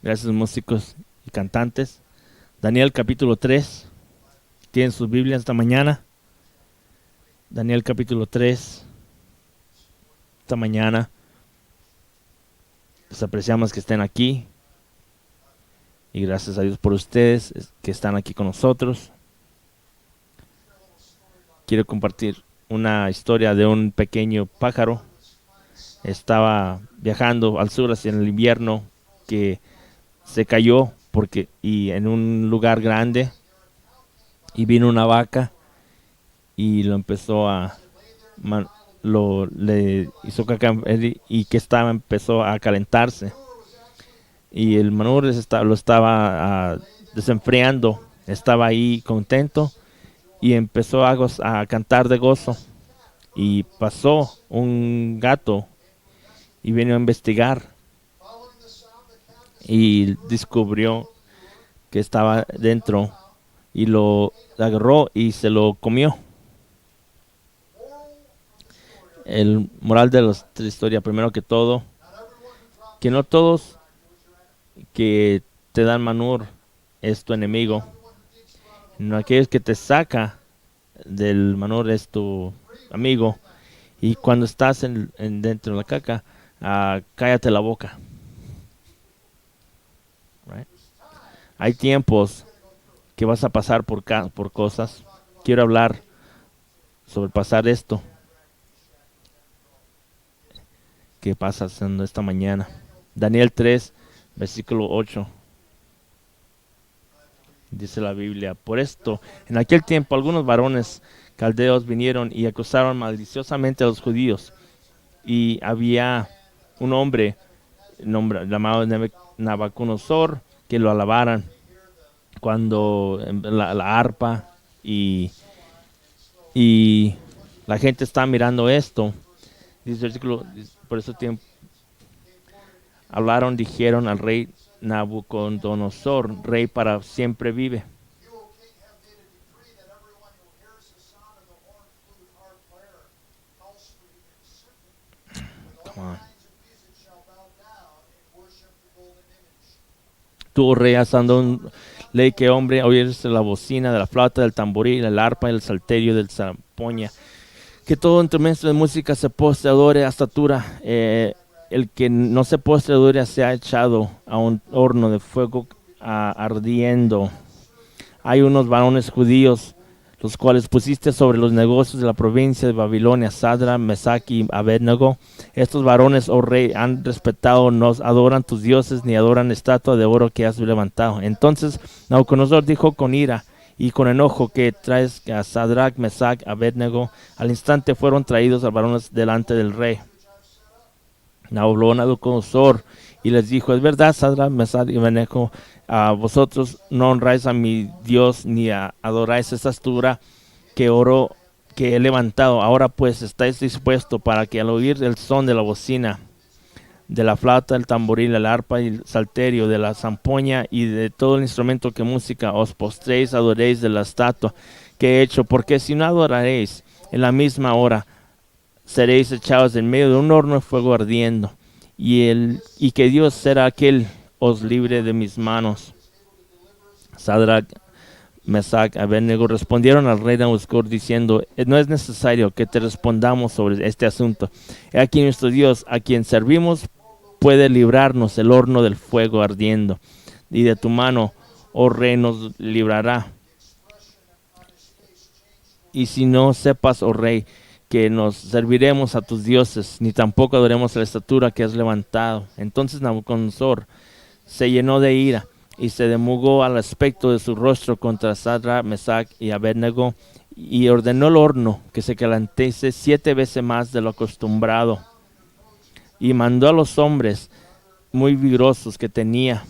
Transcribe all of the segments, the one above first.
Gracias, músicos y cantantes. Daniel capítulo 3. ¿Tienen sus Biblias esta mañana? Daniel capítulo 3. Esta mañana. Les apreciamos que estén aquí. Y gracias a Dios por ustedes que están aquí con nosotros. Quiero compartir una historia de un pequeño pájaro. Estaba viajando al sur hacia el invierno, que se cayó y en un lugar grande, y vino una vaca y lo empezó a le hizo caca y que empezó a calentarse, y el manur lo estaba desenfriando. Estaba ahí contento y empezó a cantar de gozo, y pasó un gato y vino a investigar y descubrió que estaba dentro, y lo agarró y se lo comió. El moral de la historia, primero que todo, que no todos que te dan manur es tu enemigo. No, aquellos que te saca del manur es tu amigo. Y cuando estás dentro de la caca, cállate la boca. Right? Hay tiempos que vas a pasar por cosas. Quiero hablar sobre pasar esto que pasa haciendo esta mañana. Daniel 3, versículo 8. Dice la Biblia: por esto, en aquel tiempo algunos varones caldeos vinieron y acusaron maliciosamente a los judíos. Y había un hombre llamado Nabucodonosor que lo alabaran cuando la arpa y la gente está mirando esto. Dice el versículo: por ese tiempo dijeron al rey Nabucodonosor: rey para siempre vive. Come on. Tú, oh rey, has dado un ley que hombre oírse la bocina de la flauta, del tamboril, el arpa, el salterio, del zampoña. Que todo instrumento de música se postre, adore a estatura. El que no se postre, adore, sea echado a un horno de fuego ardiendo. Hay unos varones judíos, los cuales pusiste sobre los negocios de la provincia de Babilonia, Sadrach, Mesach y Abednego. Estos varones, oh rey, han respetado, no adoran tus dioses, ni adoran estatua de oro que has levantado. Entonces Nabucodonosor dijo con ira y con enojo: que traes a Sadrach, Mesach, Abednego. Al instante fueron traídos a varones delante del rey. Habló Nabucodonosor y les dijo: es verdad, Sadrach, Mesach y Abednego, vosotros no honráis a mi Dios, ni adoráis esta estatua que oro que he levantado. Ahora pues estáis dispuestos para que al oír el son de la bocina, de la flauta, el tamboril, el arpa y el salterio, de la zampoña y de todo el instrumento que música, os postréis, adoréis de la estatua que he hecho. Porque si no adoraréis, en la misma hora seréis echados en medio de un horno de fuego ardiendo, y que Dios será aquel os libre de mis manos. Sadrach, Mesach, Abednego respondieron al rey Nabucodonosor diciendo: no es necesario que te respondamos sobre este asunto. He aquí nuestro Dios, a quien servimos, puede librarnos el horno del fuego ardiendo, y de tu mano, oh rey, nos librará. Y si no sepas, oh rey, que nos serviremos a tus dioses, ni tampoco adoremos la estatua que has levantado. Entonces Nabucodonosor se llenó de ira y se demudó al aspecto de su rostro contra Sadrach, Mesach y Abednego, y ordenó el horno que se calentase 7 veces más de lo acostumbrado, y mandó a los hombres muy vigorosos que tenía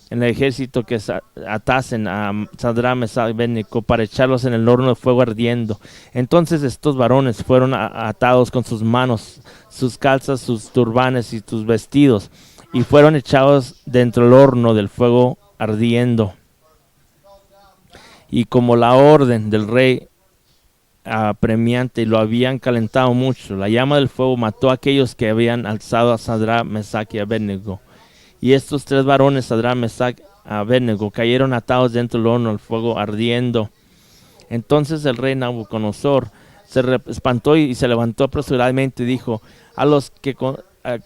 en el ejército que atasen a Sadrach, Mesach y Abednego para echarlos en el horno de fuego ardiendo. Entonces estos varones fueron atados con sus manos, sus calzas, sus turbanes y sus vestidos, y fueron echados dentro del horno del fuego ardiendo. Y como la orden del rey apremiante, y lo habían calentado mucho, la llama del fuego mató a aquellos que habían alzado a Sadrach, Mesach y Abednego, Y estos tres varones, Sadrach, Mesach, Abednego, cayeron atados dentro del horno, el fuego ardiendo. Entonces el rey Nabucodonosor se espantó y se levantó apresuradamente y dijo a los que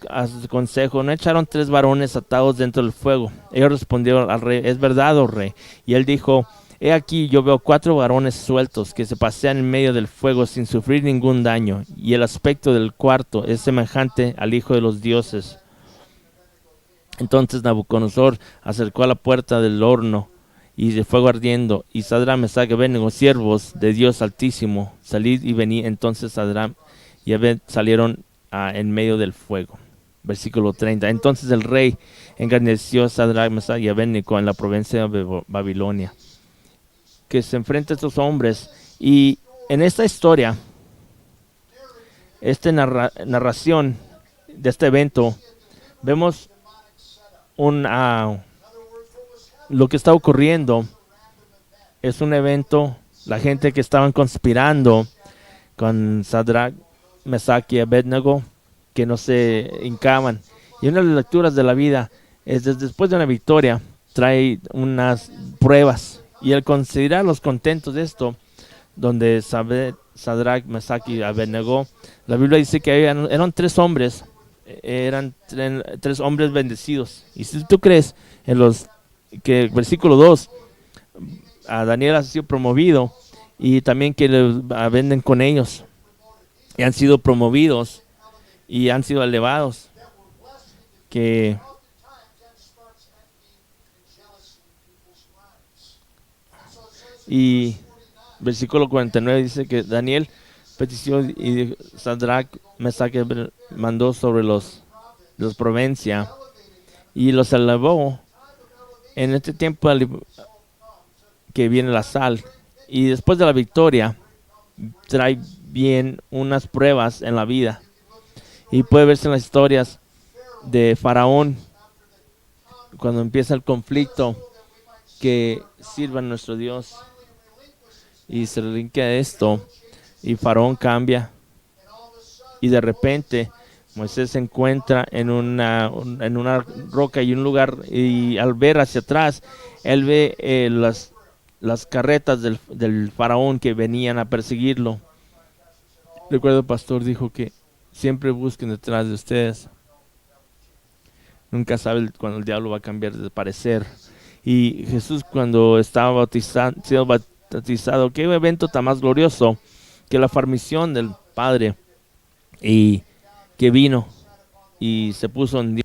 a su consejo, ¿no echaron tres varones atados dentro del fuego? Ellos respondieron al rey, es verdad, oh rey. Y él dijo, he aquí, yo veo cuatro varones sueltos que se pasean en medio del fuego sin sufrir ningún daño, y el aspecto del cuarto es semejante al Hijo de los dioses. Entonces Nabucodonosor acercó a la puerta del horno y de fuego ardiendo, y Sadrach, Mesach y Abednego, siervos de Dios Altísimo, salid y venid. Entonces Sadrach y Abednego salieron en medio del fuego. Versículo 30. Entonces el rey engrandeció a Sadrach, Mesach y Abednego en la provincia de Babilonia. Que se enfrenta a estos hombres, y en esta historia, esta narración de este evento, vemos lo que está ocurriendo. Es un evento, la gente que estaban conspirando con Sadrach, Mesach y Abednego, que no se hincaban. Y una de las lecturas de la vida es después de una victoria trae unas pruebas, y al considerar los contentos de esto, donde Sadrach, Mesach y Abednego, la Biblia dice que eran tres hombres, eran tres hombres bendecidos. Y si tú crees en que versículo 2, a Daniel ha sido promovido, y también que le venden con ellos, y han sido promovidos y han sido elevados, que y versículo 49 dice que Daniel petició, y Sadrach, Mesach mandó sobre los provincia y los elevó. En este tiempo que viene la sal, y después de la victoria trae bien unas pruebas en la vida, y puede verse en las historias de Faraón cuando empieza el conflicto, que sirva a nuestro Dios, y se relinquea esto, y Faraón cambia, y de repente Moisés se encuentra en una roca y un lugar, y al ver hacia atrás, él ve las carretas del faraón que venían a perseguirlo. Recuerdo, el pastor dijo que siempre busquen detrás de ustedes. Nunca sabe cuando el diablo va a cambiar de parecer. Y Jesús, cuando estaba siendo bautizado, qué evento tan más glorioso que la farmisión del Padre, y que vino y se puso en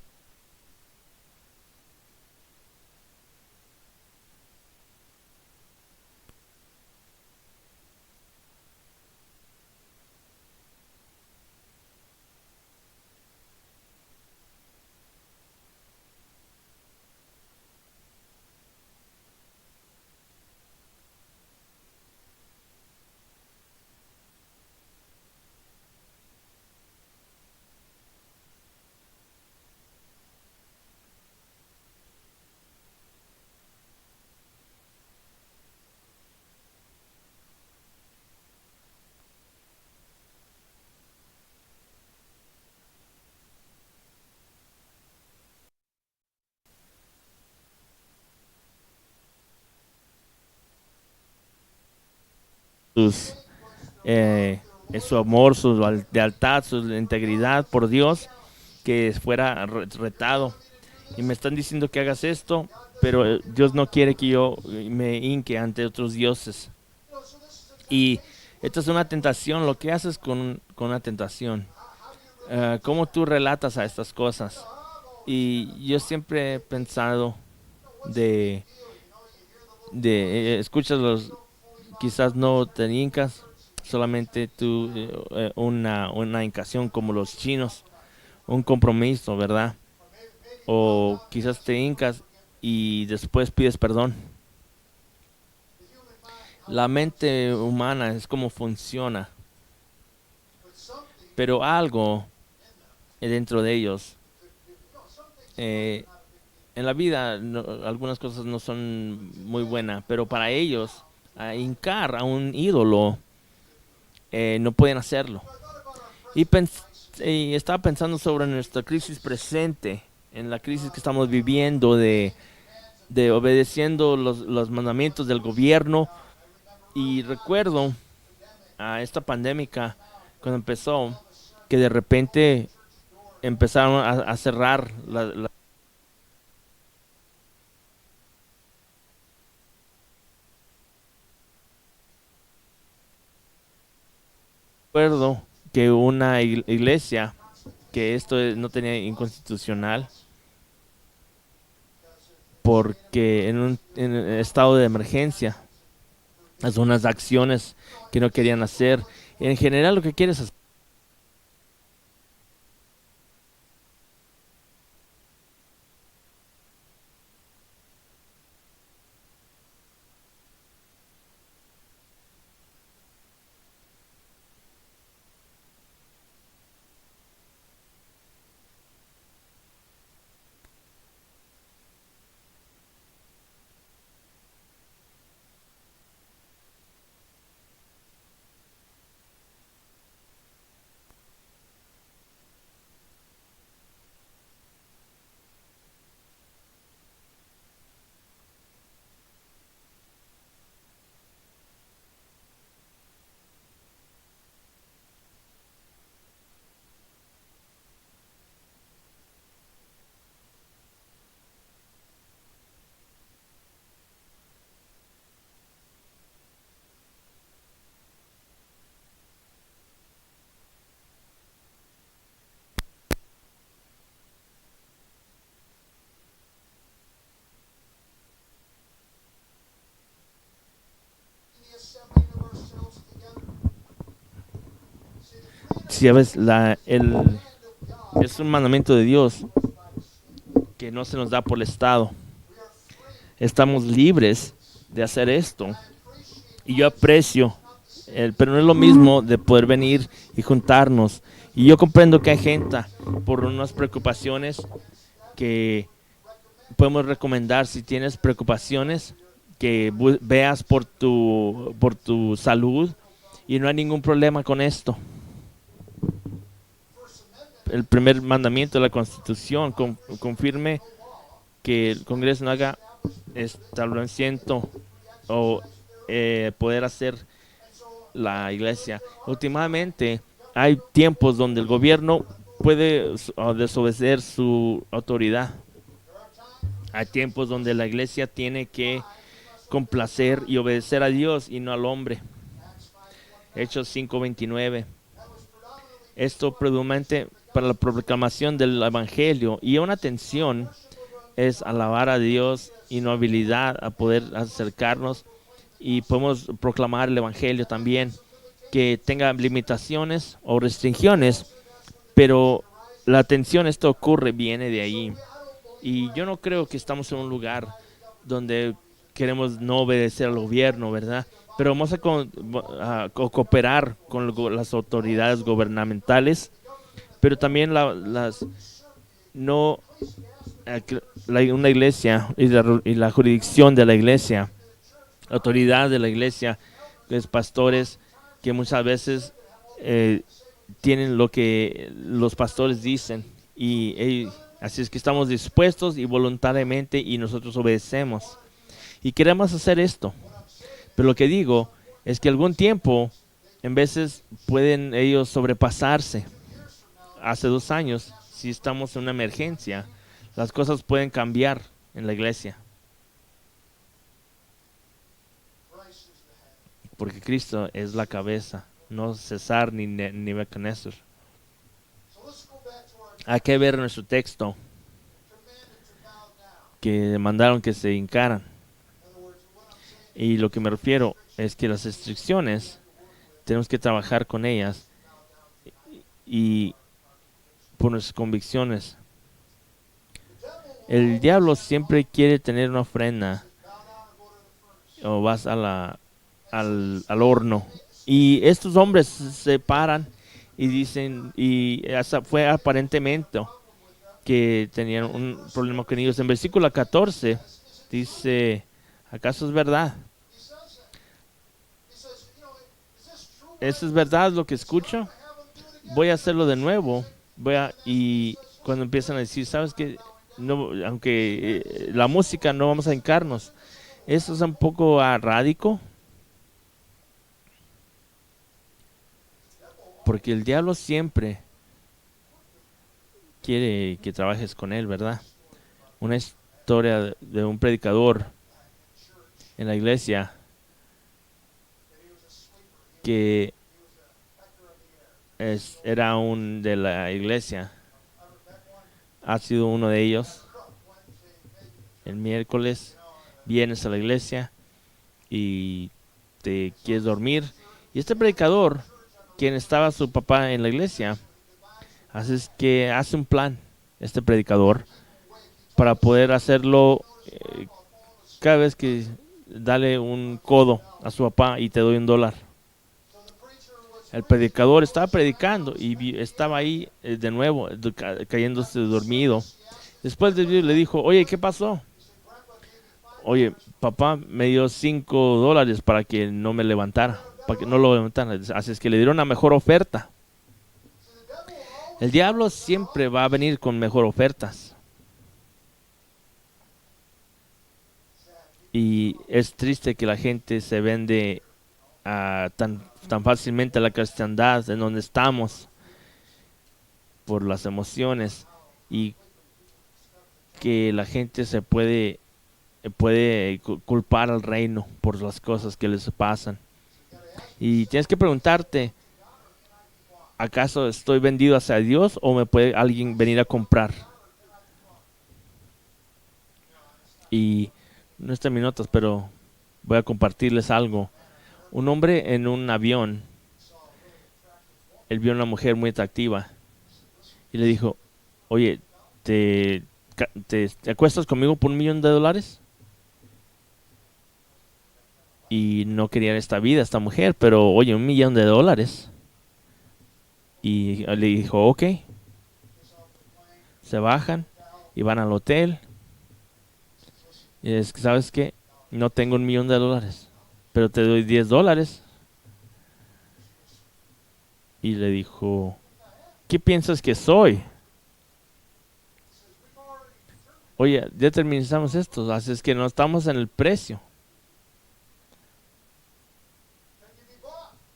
sus, su amor, su lealtad, su integridad por Dios, que fuera retado. Y me están diciendo que hagas esto, pero Dios no quiere que yo me hinque ante otros dioses. Y esta es una tentación, lo que haces con una tentación. ¿Cómo tú relatas a estas cosas? Y yo siempre he pensado de escuchas quizás no te hincas, solamente tú una hincación como los chinos, un compromiso, ¿verdad? O quizás te hincas y después pides perdón. La mente humana es como funciona, pero algo dentro de ellos, en la vida algunas cosas no son muy buenas, pero para ellos hincar a un ídolo, no pueden hacerlo. Y estaba pensando sobre nuestra crisis presente, en la crisis que estamos viviendo de obedeciendo los mandamientos del gobierno. Y recuerdo a esta pandemia cuando empezó, que de repente empezaron a cerrar recuerdo que una iglesia, que esto no tenía inconstitucional, porque en un estado de emergencia, las unas acciones que no querían hacer. En general lo que quieres hacer. Si ves, es un mandamiento de Dios que no se nos da por el Estado. Estamos libres de hacer esto. Y yo aprecio, pero no es lo mismo de poder venir y juntarnos. Y yo comprendo que hay gente por unas preocupaciones que podemos recomendar. Si tienes preocupaciones, que veas por tu salud, y no hay ningún problema con esto. El primer mandamiento de la Constitución confirme que el Congreso no haga establecimiento o poder hacer la iglesia. Últimamente hay tiempos donde el gobierno puede desobedecer su autoridad. Hay tiempos donde la iglesia tiene que complacer y obedecer a Dios y no al hombre. Hechos 5:29. Esto predominante para la proclamación del evangelio, y una atención es alabar a Dios y no habilidad a poder acercarnos, y podemos proclamar el evangelio también, que tenga limitaciones o restricciones, pero la atención, esto ocurre, viene de ahí. Y yo no creo que estamos en un lugar donde queremos no obedecer al gobierno, ¿verdad? Pero vamos a cooperar con las autoridades gubernamentales, pero también no una iglesia y la jurisdicción de la iglesia, la autoridad de la iglesia, que es pastores, que muchas veces tienen lo que los pastores dicen, y así es que estamos dispuestos y voluntariamente, y nosotros obedecemos y queremos hacer esto. Pero lo que digo es que algún tiempo, en veces pueden ellos sobrepasarse. Hace 2 años, si estamos en una emergencia, las cosas pueden cambiar en la iglesia. Porque Cristo es la cabeza, no César ni Nebuchadnezzar. Hay que ver nuestro texto, que mandaron que se hincaran. Y lo que me refiero es que las restricciones tenemos que trabajar con ellas y por nuestras convicciones. El diablo siempre quiere tener una ofrenda, o vas al horno, y estos hombres se paran y dicen, y hasta fue aparentemente que tenían un problema con ellos. En versículo 14 dice: ¿acaso es verdad? ¿Eso es verdad lo que escucho? Voy a hacerlo de nuevo. Y cuando empiezan a decir, ¿sabes qué? no, aunque la música no vamos a hincarnos. Eso es un poco rádico, porque el diablo siempre quiere que trabajes con él, ¿verdad? Una historia de un predicador en la iglesia que era un de la iglesia, ha sido uno de ellos. El miércoles vienes a la iglesia y te quieres dormir. Y este predicador, quien estaba su papá en la iglesia, hace un plan, este predicador, para poder hacerlo cada vez que dale un codo a su papá y te doy $1. El predicador estaba predicando y estaba ahí de nuevo, cayéndose dormido. Después le dijo, oye, ¿qué pasó? Oye, papá me dio $5 para que no me levantara, para que no lo levantara. Así es que le dieron una mejor oferta. El diablo siempre va a venir con mejor ofertas. Y es triste que la gente se vende tan fácilmente a la cristiandad en donde estamos por las emociones, y que la gente se puede culpar al reino por las cosas que les pasan. Y tienes que preguntarte, ¿acaso estoy vendido hacia Dios o me puede alguien venir a comprar? Y no están mis notas, pero voy a compartirles algo. Un hombre en un avión, él vio a una mujer muy atractiva y le dijo, oye, ¿te acuestas conmigo por $1,000,000? Y no querían esta vida, esta mujer, pero oye, $1,000,000. Y le dijo, ok. Se bajan y van al hotel. Y es que, ¿sabes qué? No tengo $1,000,000, pero te doy $10. Y le dijo, ¿qué piensas que soy? Oye, ya terminamos esto, así es que no estamos en el precio.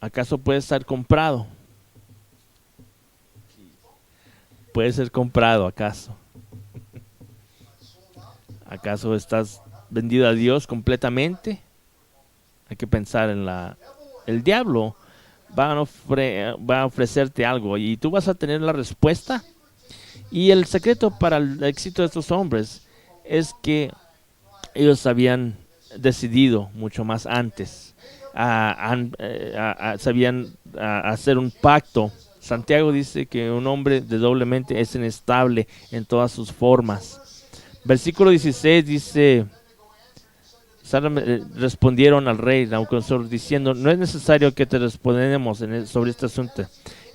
¿Acaso puede estar comprado? Puede ser comprado, ¿acaso? ¿Acaso estás vendido a Dios completamente? Hay que pensar en el diablo va a ofrecerte algo y tú vas a tener la respuesta. Y el secreto para el éxito de estos hombres es que ellos habían decidido mucho más antes. Sabían hacer un pacto. Santiago dice que un hombre de doble mente es inestable en todas sus formas. Versículo 16 dice, respondieron al rey Nabucodonosor diciendo, no es necesario que te respondamos sobre este asunto.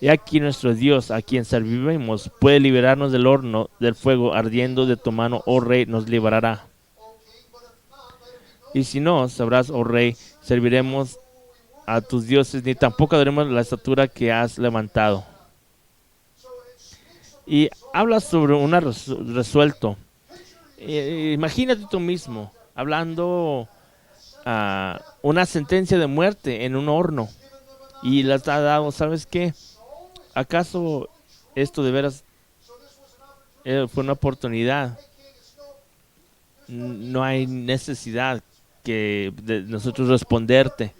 Y aquí nuestro Dios, a quien servimos, puede liberarnos del horno del fuego ardiendo de tu mano, oh rey, nos librará. Y si no, sabrás, oh rey, serviremos a tus dioses, ni tampoco daremos la estatura que has levantado. Y habla sobre un resuelto. Imagínate tú mismo hablando una sentencia de muerte en un horno y les ha dado, ¿sabes qué? ¿Acaso esto de veras fue una oportunidad? No hay necesidad de nosotros responderte,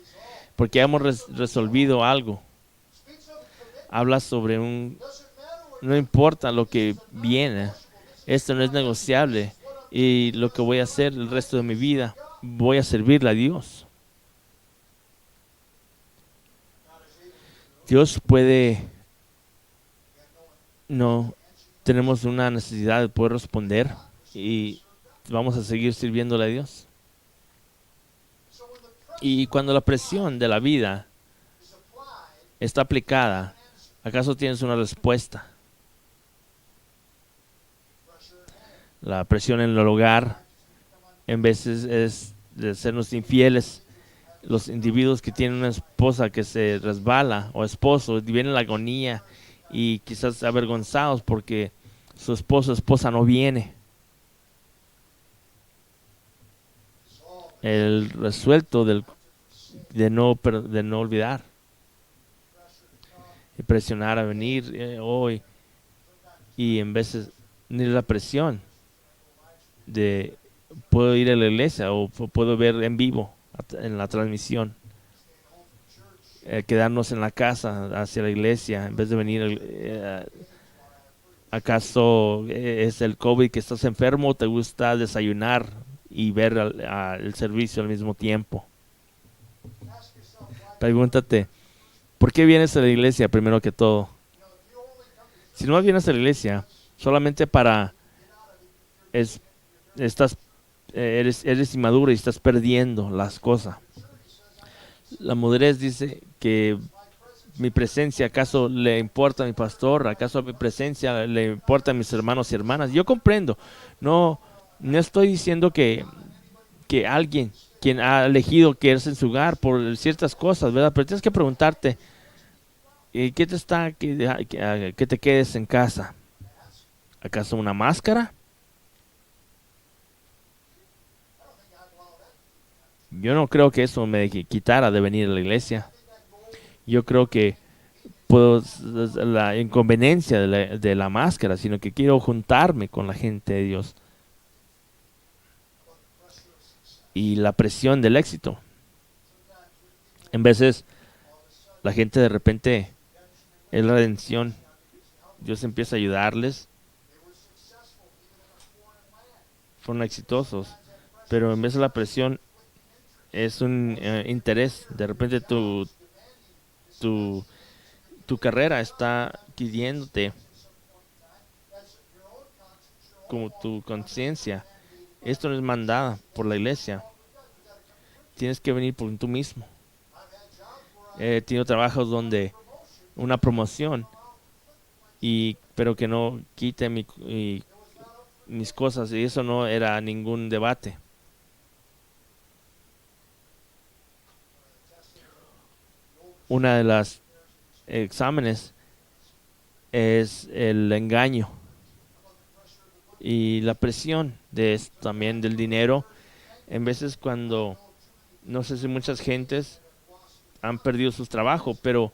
porque hemos resolvido algo. Habla sobre no importa lo que viene, esto no es negociable, y lo que voy a hacer el resto de mi vida, voy a servirle a Dios. Dios no tenemos una necesidad de poder responder y vamos a seguir sirviéndole a Dios. Y cuando la presión de la vida está aplicada, ¿acaso tienes una respuesta? La presión en el hogar en veces es de sernos infieles. Los individuos que tienen una esposa que se resbala o esposo, viene la agonía y quizás avergonzados porque su esposa no viene. el resuelto de no olvidar y presionar a venir hoy, y en veces ni la presión de puedo ir a la iglesia o puedo ver en vivo en la transmisión, quedarnos en la casa hacia la iglesia en vez de venir. ¿Acaso es el COVID que estás enfermo o te gusta desayunar y ver el servicio al mismo tiempo? Pregúntate, ¿por qué vienes a la iglesia primero que todo? Si no vienes a la iglesia solamente para estás eres inmaduro y estás perdiendo las cosas. La madurez dice que mi presencia, ¿acaso le importa a mi pastor? ¿Acaso mi presencia le importa a mis hermanos y hermanas? Yo comprendo. No estoy diciendo que alguien quien ha elegido quedarse en su hogar por ciertas cosas, ¿verdad? Pero tienes que preguntarte, ¿qué te está que te quedes en casa? ¿Acaso una máscara? Yo no creo que eso me quitara de venir a la iglesia. Yo creo que la inconveniencia de la máscara, sino que quiero juntarme con la gente de Dios. Y la presión del éxito. En veces la gente de repente es la redención. Dios empieza a ayudarles. Fueron exitosos. Pero en vez de la presión es un interés. De repente tu carrera está pidiéndote como tu conciencia. Esto no es mandada por la iglesia. Tienes que venir por tú mismo. He tenido trabajos donde una promoción, pero que no quite mis cosas, y eso no era ningún debate. Una de las exámenes es el engaño y la presión de esto, también del dinero. En veces cuando, no sé si muchas gentes han perdido sus trabajos, pero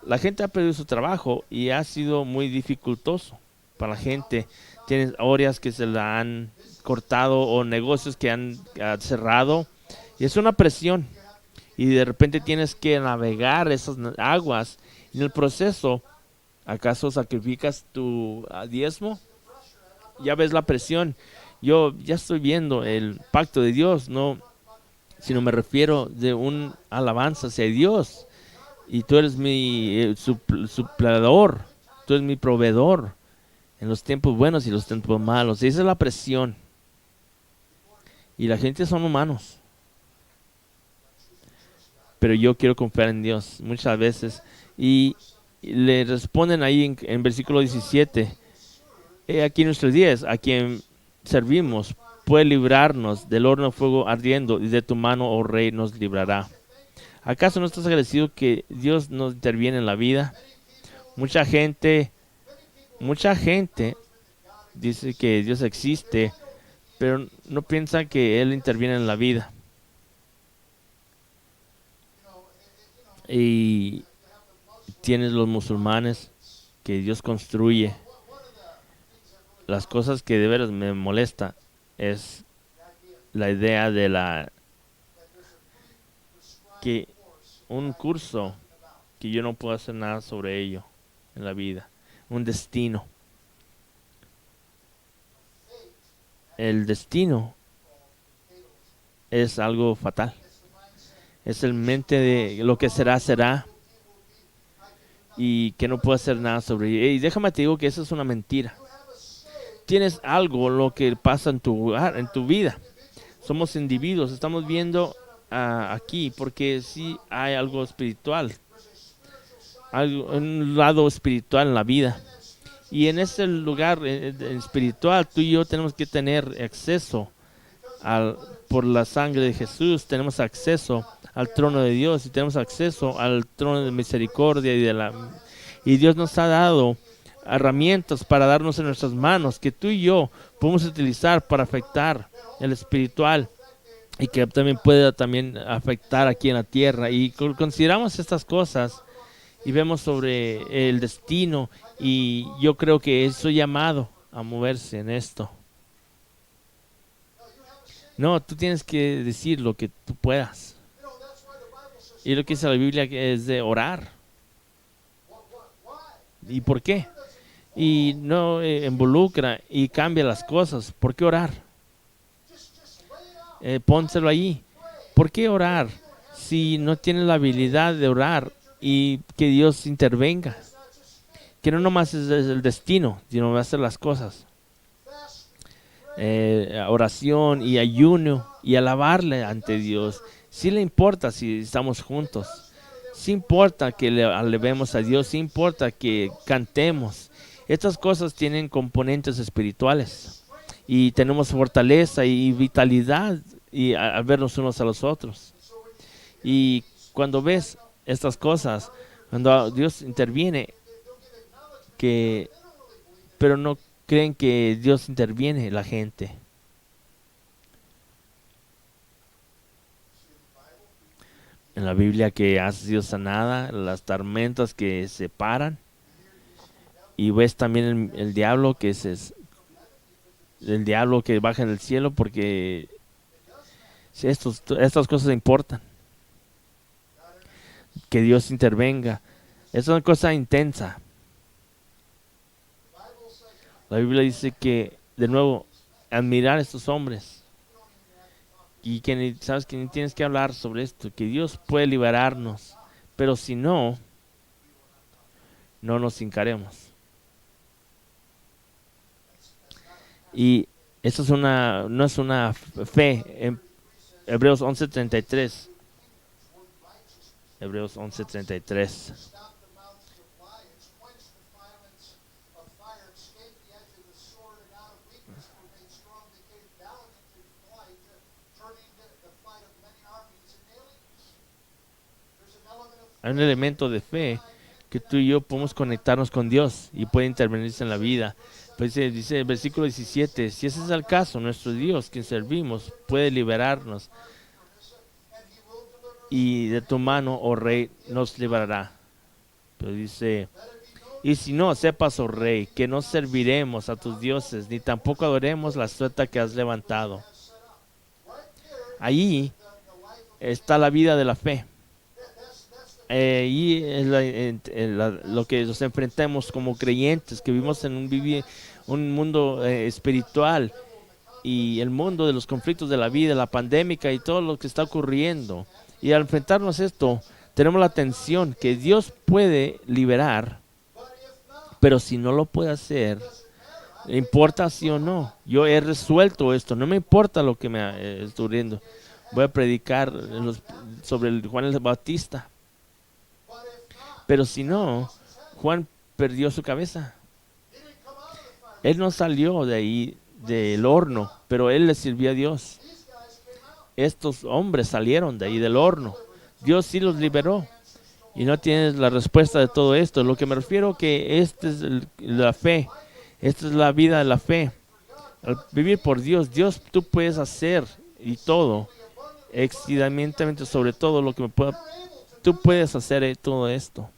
la gente ha perdido su trabajo y ha sido muy dificultoso para la gente. Tienes áreas que se la han cortado o negocios que han cerrado, y es una presión. Y de repente tienes que navegar esas aguas. En el proceso, ¿acaso sacrificas tu diezmo? Ya ves la presión. Yo ya estoy viendo el pacto de Dios, no, sino me refiero de un alabanza hacia Dios. Y tú eres mi suplador, tú eres mi proveedor en los tiempos buenos y los tiempos malos. Y esa es la presión. Y la gente son humanos. Pero yo quiero confiar en Dios muchas veces. Y le responden ahí en versículo 17. Aquí nuestros días, a quien servimos, puede librarnos del horno de fuego ardiendo, y de tu mano, oh Rey, nos librará. ¿Acaso no estás agradecido que Dios nos interviene en la vida? Mucha gente dice que Dios existe, pero no piensa que Él interviene en la vida. Y tienes los musulmanes que Dios construye. Las cosas que de veras me molesta es la idea de que un curso que yo no puedo hacer nada sobre ello en la vida, un destino. El destino es algo fatal. Es el mente de lo que será, será, y que no puedo hacer nada sobre ello. Y déjame te digo que eso es una mentira. Tienes algo lo que pasa en tu hogar, en tu vida. Somos individuos, estamos viendo aquí porque sí hay algo espiritual, un lado espiritual en la vida. Y en ese lugar espiritual, tú y yo tenemos que tener acceso por la sangre de Jesús. Tenemos acceso al trono de Dios y tenemos acceso al trono de misericordia y Dios nos ha dado herramientas para darnos en nuestras manos que tú y yo podemos utilizar para afectar el espiritual y que también pueda también afectar aquí en la tierra. Y consideramos estas cosas y vemos sobre el destino, y yo creo que estoy llamado a moverse en esto. No, tú tienes que decir lo que tú puedas. Y lo que dice la Biblia que es de orar. ¿Y por qué? Y no involucra y cambia las cosas. ¿Por qué orar? Pónselo ahí. ¿Por qué orar si no tienes la habilidad de orar y que Dios intervenga? Que no nomás es el destino, sino va a hacer las cosas. Oración y ayuno y alabarle ante Dios. Sí le importa si estamos juntos. Sí importa que le alabemos a Dios. Sí importa que cantemos. Estas cosas tienen componentes espirituales. Y tenemos fortaleza y vitalidad y al vernos unos a los otros. Y cuando ves estas cosas, cuando Dios interviene, que, pero no creen que Dios interviene la gente. En la Biblia que ha sido sanada, las tormentas que se paran, y ves también el diablo el diablo que baja en el cielo, porque estas cosas importan, que Dios intervenga. Es una cosa intensa. La Biblia dice que, de nuevo, admirar a estos hombres, y que sabes que ni tienes que hablar sobre esto, que Dios puede liberarnos, pero si no, no nos hincaremos. Y eso no es una fe. En Hebreos 11:33. Hebreos 11:33. Hay un elemento de fe que tú y yo podemos conectarnos con Dios y puede intervenirse en la vida. Pues dice el versículo 17, si ese es el caso, nuestro Dios, quien servimos, puede liberarnos, y de tu mano, oh rey, nos librará. Pero dice, y si no, sepas, oh rey, que no serviremos a tus dioses, ni tampoco adoremos la estatua que has levantado. Allí está la vida de la fe. Y es lo que nos enfrentamos como creyentes, que vivimos en un mundo espiritual, y el mundo de los conflictos de la vida, la pandémica y todo lo que está ocurriendo. Y al enfrentarnos a esto, tenemos la atención que Dios puede liberar, pero si no lo puede hacer, importa sí o no. Yo he resuelto esto, no me importa lo que me está ocurriendo. Voy a predicar sobre Juan el Bautista. Pero si no, Juan perdió su cabeza. Él no salió de ahí, del horno, pero él le sirvió a Dios. Estos hombres salieron de ahí del horno. Dios sí los liberó. Y no tienes la respuesta de todo esto. Lo que me refiero que esta es la fe. Esta es la vida de la fe. Al vivir por Dios, tú puedes hacer y todo, excesivamente sobre todo lo que tú puedes hacer todo esto.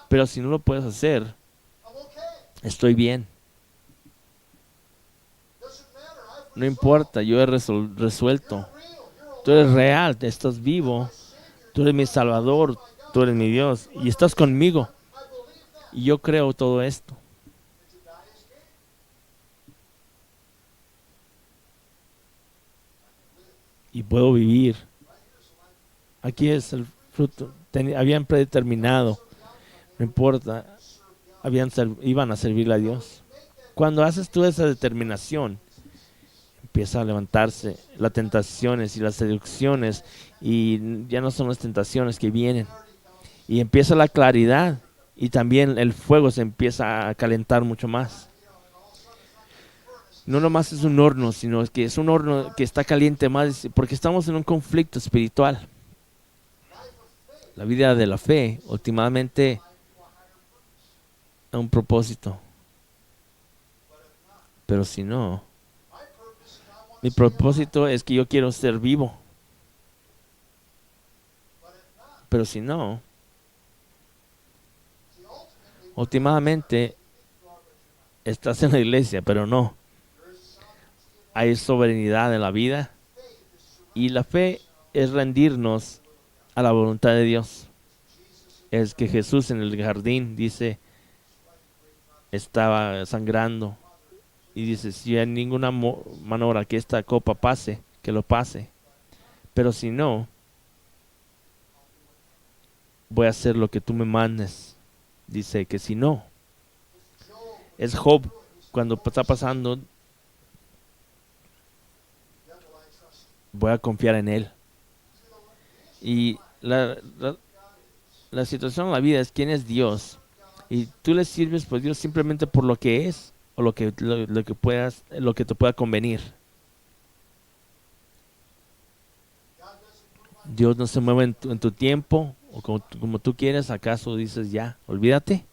Pero si no lo puedes hacer, estoy bien. No importa, yo he resuelto. Tú eres real, estás vivo. Tú eres mi Salvador, tú eres mi Dios. Y estás conmigo. Y yo creo todo esto. Y puedo vivir. Aquí es el fruto. Habían predeterminado. No importa. Iban a servirle a Dios. Cuando haces tú esa determinación, empieza a levantarse las tentaciones y las seducciones, y ya no son las tentaciones que vienen, y empieza la claridad, y también el fuego se empieza a calentar mucho más. No nomás es un horno, sino que es un horno que está caliente más, porque estamos en un conflicto espiritual. La vida de la fe últimamente a un propósito, pero si no, Mi propósito es que yo quiero ser vivo. Pero si no, últimamente estás en la iglesia, pero no. Hay soberanía en la vida y la fe es rendirnos a la voluntad de Dios. Es que Jesús en el jardín dice, estaba sangrando y dice, si hay ninguna manera que esta copa pase, que lo pase. Pero si no, voy a hacer lo que tú me mandes. Dice que si no, es Job cuando está pasando, voy a confiar en él. Y la situación en la vida es quién es Dios. Y tú le sirves por Dios simplemente por lo que es o lo que puedas, lo que te pueda convenir. Dios no se mueve en tu tiempo o como tú quieres. ¿Acaso dices ya, olvídate?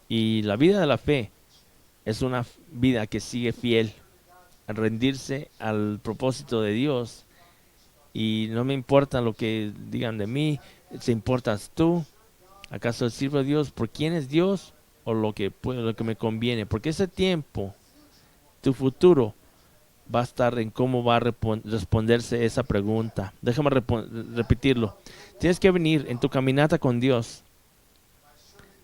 Y la vida de la fe es una vida que sigue fiel a rendirse al propósito de Dios. Y no me importa lo que digan de mí, te importas tú. ¿Acaso sirvo a Dios por quién es Dios o lo que me conviene? Porque ese tiempo, tu futuro, va a estar en cómo va a responderse esa pregunta. Déjame repetirlo. Tienes que venir en tu caminata con Dios.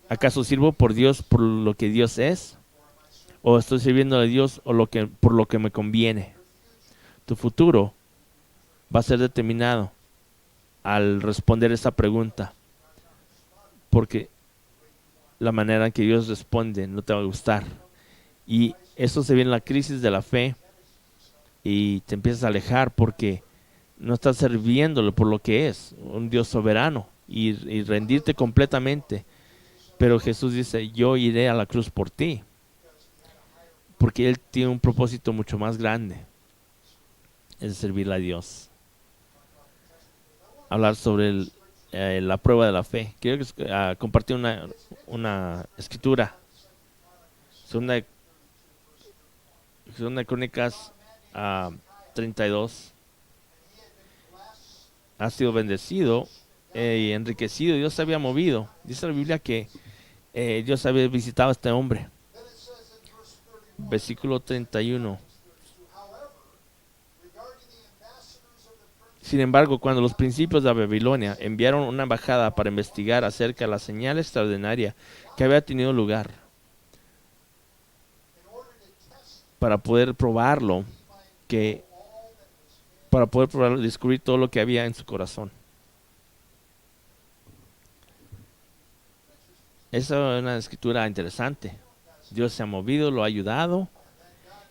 ¿Acaso sirvo por Dios por lo que Dios es? ¿O estoy sirviendo a Dios por lo que me conviene? Tu futuro va a ser determinado al responder esa pregunta. Porque la manera en que Dios responde no te va a gustar. Y eso se ve en la crisis de la fe y te empiezas a alejar porque no estás sirviéndolo por lo que es, un Dios soberano y rendirte completamente. Pero Jesús dice, yo iré a la cruz por ti, porque Él tiene un propósito mucho más grande, es servirle a Dios. Hablar sobre la prueba de la fe. Quiero compartir una escritura. Segunda Crónicas 32. Ha sido bendecido y enriquecido. Dios se había movido. Dice la Biblia que Dios había visitado a este hombre. Versículo 31. Sin embargo, cuando los príncipes de Babilonia enviaron una embajada para investigar acerca de la señal extraordinaria que había tenido lugar, para poder probarlo, descubrir todo lo que había en su corazón. Esa es una escritura interesante. Dios se ha movido, lo ha ayudado,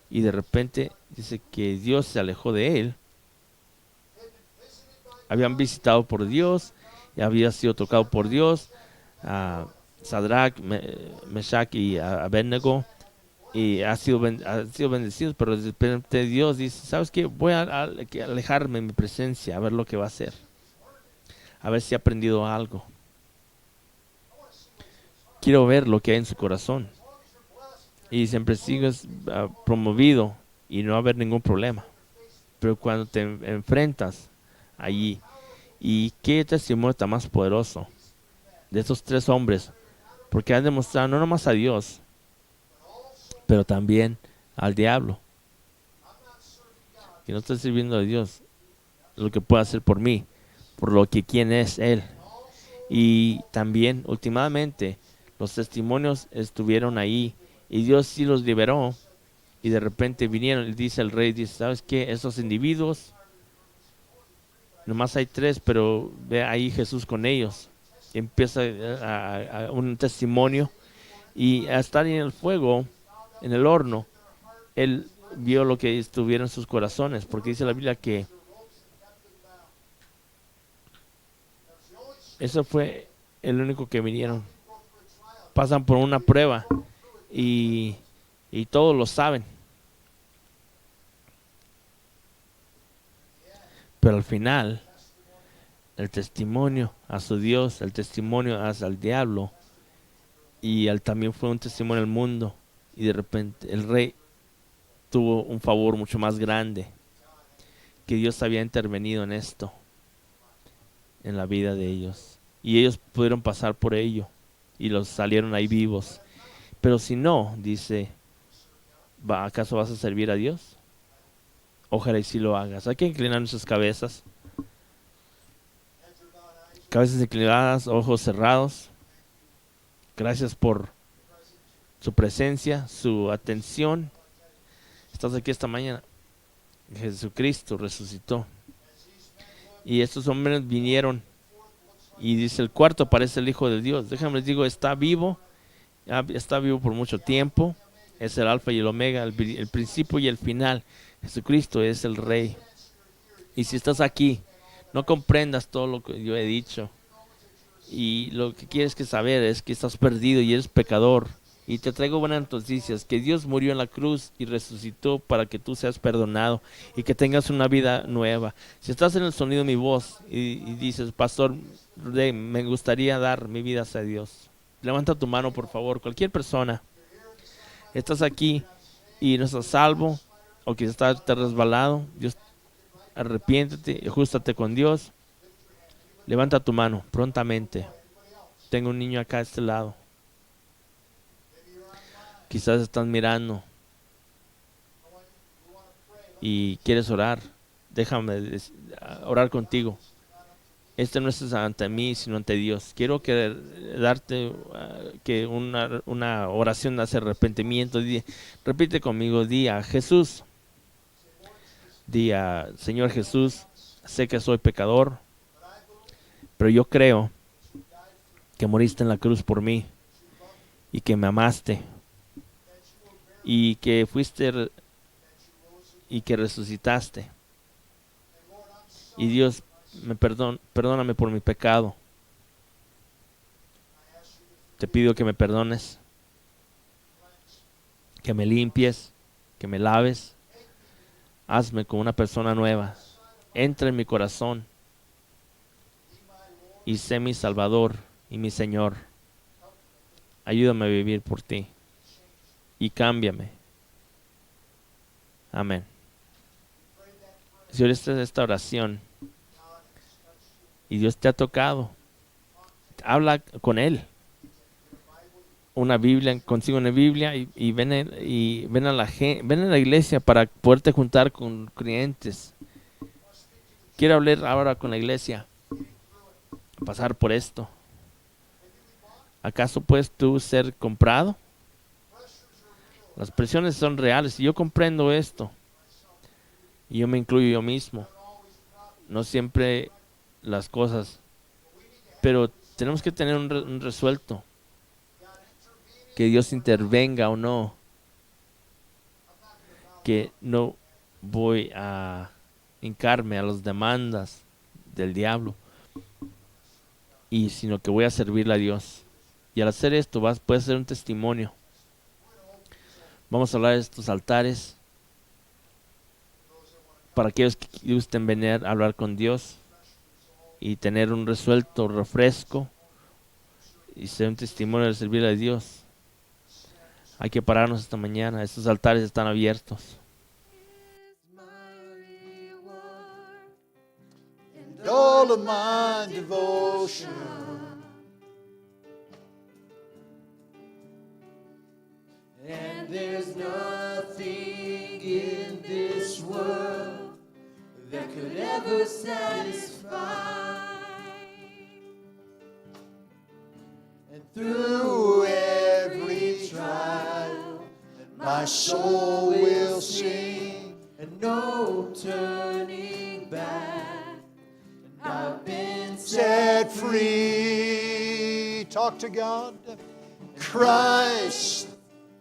y de repente dice que Dios se alejó de él. Habían visitado por Dios y había sido tocado por Dios, Sadrach, Meshach y Abednego, y ha sido bendecidos, pero de repente Dios dice, ¿sabes qué? Voy a alejarme de mi presencia a ver lo que va a hacer, a ver si ha aprendido algo. Quiero ver lo que hay en su corazón. Y siempre sigues promovido y no va a haber ningún problema. Pero cuando te enfrentas allí, ¿y qué testimonio está más poderoso de estos tres hombres? Porque han demostrado no nomás a Dios, pero también al diablo. Que no estoy sirviendo a Dios lo que puede hacer por mí, por lo que quién es Él. Y también, últimamente, los testimonios estuvieron ahí y Dios sí los liberó. Y de repente vinieron y dice el rey, dice, ¿sabes qué? Esos individuos, nomás hay tres, pero ve ahí Jesús con ellos. Y empieza un testimonio y a estar en el fuego, en el horno, él vio lo que estuviera en sus corazones, porque dice la Biblia que eso fue el único que vinieron. Pasan por una prueba y todos lo saben. Pero al final, el testimonio a su Dios, el testimonio hacia el diablo, y también fue un testimonio al mundo. Y de repente el rey tuvo un favor mucho más grande, que Dios había intervenido en esto, en la vida de ellos. Y ellos pudieron pasar por ello y los salieron ahí vivos. Pero si no, dice, ¿acaso vas a servir a Dios? Ojalá y si lo hagas. Hay que inclinar nuestras cabezas. Cabezas inclinadas, ojos cerrados. Gracias por su presencia, su atención. Estás aquí esta mañana. Jesucristo resucitó. Y estos hombres vinieron. Y dice, el cuarto parece el Hijo de Dios. Déjame les digo, está vivo por mucho tiempo. Es el alfa y el omega, el principio y el final. Jesucristo es el Rey. Y si estás aquí, no comprendas todo lo que yo he dicho, y lo que quieres que saber es que estás perdido y eres pecador, y te traigo buenas noticias, que Dios murió en la cruz y resucitó para que tú seas perdonado y que tengas una vida nueva. Si estás en el sonido de mi voz y dices, Pastor Rey, me gustaría dar mi vida hacia Dios, levanta tu mano, por favor. Cualquier persona, estás aquí y no estás salvo, o quizás estás resbalado, Dios, arrepiéntete, ajustate con Dios. Levanta tu mano prontamente. Tengo un niño acá a este lado. Quizás estás mirando y quieres orar. Déjame orar contigo. Este no es ante mí, sino ante Dios. Quiero darte que una oración de arrepentimiento. Repite conmigo, di a Jesús. Di a Señor Jesús, sé que soy pecador, pero yo creo que moriste en la cruz por mí y que me amaste y que fuiste y que resucitaste. Y Dios, perdóname por mi pecado. Te pido que me perdones, que me limpies, que me laves. Hazme como una persona nueva. Entra en mi corazón y sé mi Salvador y mi Señor. Ayúdame a vivir por ti y cámbiame. Amén. Si oraste esta oración y Dios te ha tocado, habla con Él. Una Biblia, consigo una Biblia y ven a la iglesia para poderte juntar con creyentes. Quiero hablar ahora con la iglesia, pasar por esto. ¿Acaso puedes tú ser comprado? Las presiones son reales y yo comprendo esto. Y yo me incluyo yo mismo. No siempre las cosas, pero tenemos que tener un resuelto. Que Dios intervenga o no. Que no voy a hincarme a las demandas del diablo, y sino que voy a servirle a Dios. Y al hacer esto puede ser un testimonio. Vamos a hablar de estos altares para aquellos que gusten venir a hablar con Dios y tener un resuelto refresco y ser un testimonio de servirle a Dios. Hay que pararnos esta mañana. Estos altares están abiertos. All of my devotion, and there's nothing in this world that could ever satisfy. And through every trial, my soul will sing, and no turning back. I've been set free. Talk to God. Christ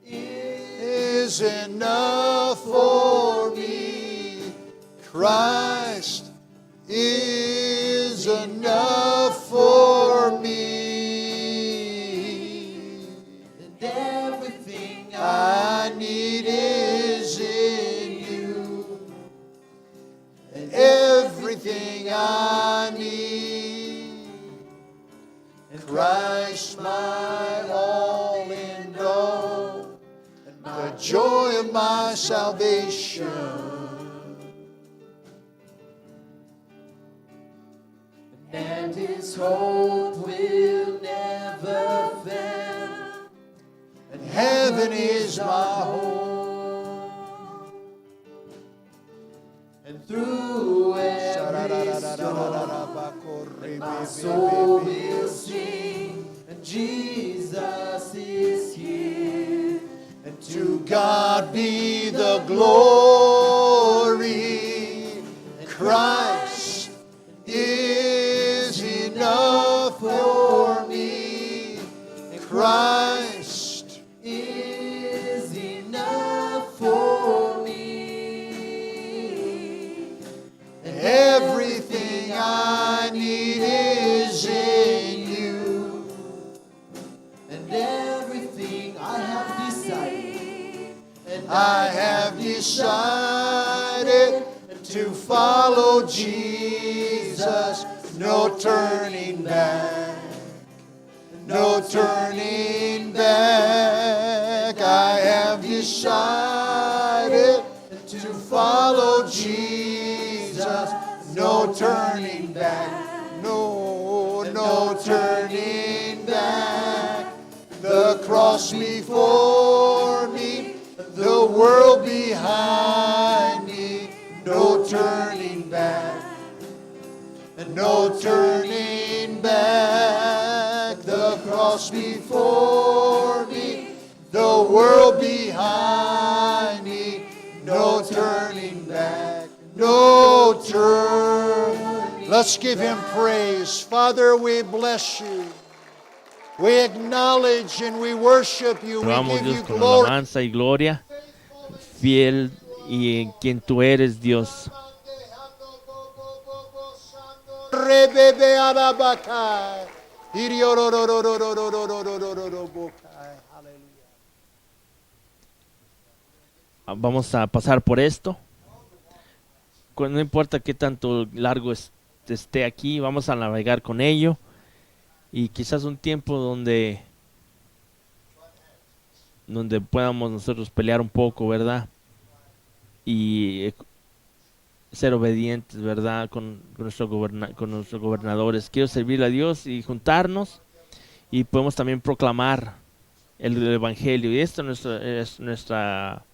is enough for me. Christ is enough for me. And everything I need is in you. And everything I need. Christ my all in all, and my joy of my salvation. And His hope will never fail. And heaven is my home. And through every storm, my soul will sing. And Jesus is here. And to God be the glory. Christ is enough for me. Christ is enough for me. everything I need is in you. And everything I have decided, and I have decided to follow Jesus. No turning back. No turning back. I have decided to follow Jesus. No turning back. No turning back. The cross before me, the world behind me. No turning back. No turning back. The cross before me, the world behind me. No turning back. No turning. Let's give Him praise. Father, we bless you. We acknowledge and we worship you. We Alabamos give Dios you con glory. alabanza y gloria, fiel y en quien tú eres, Dios. Rebebe arabakai. Hallelujah. Vamos a pasar por esto. No importa qué tanto largo esté aquí, vamos a navegar con ello. Y quizás un tiempo donde podamos nosotros pelear un poco, ¿verdad? Y ser obedientes, ¿verdad? Con nuestros gobernadores. Quiero servir a Dios y juntarnos. Y podemos también proclamar el Evangelio. Y esto es nuestra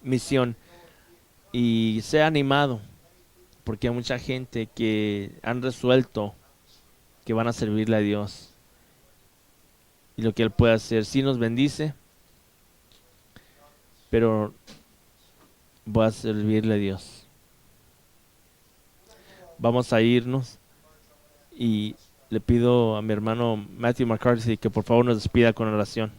misión. Y sea animado, porque hay mucha gente que han resuelto que van a servirle a Dios. Y lo que Él puede hacer, sí nos bendice, pero voy a servirle a Dios. Vamos a irnos y le pido a mi hermano Matthew McCarthy que por favor nos despida con oración.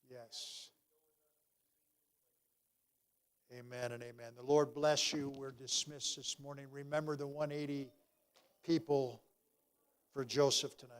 Yes. Amen and amen. The Lord bless you. We're dismissed this morning. Remember the 180 people for Joseph tonight.